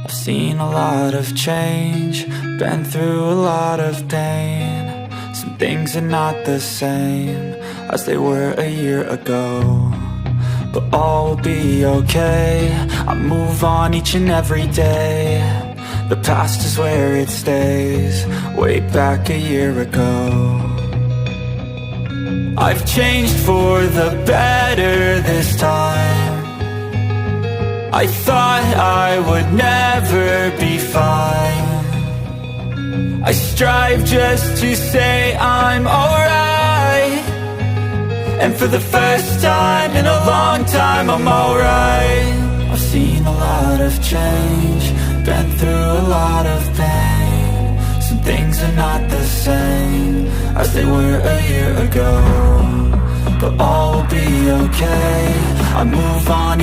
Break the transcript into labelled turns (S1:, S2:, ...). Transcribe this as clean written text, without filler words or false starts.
S1: I've seen a lot of change, been through a lot of pain. Some things are not the same as they were a year ago, but all will be okay. I move on each and every day. The past is where it stays, way back a year ago. I've changed for the better this time. I thought I would never be fine. I strive just to say I'm alright, and for the first time in a long time I'm alright. I've seen a lot of change, been through a lot of pain. Some things are not the same as they were a year ago, but all will be okay. I move on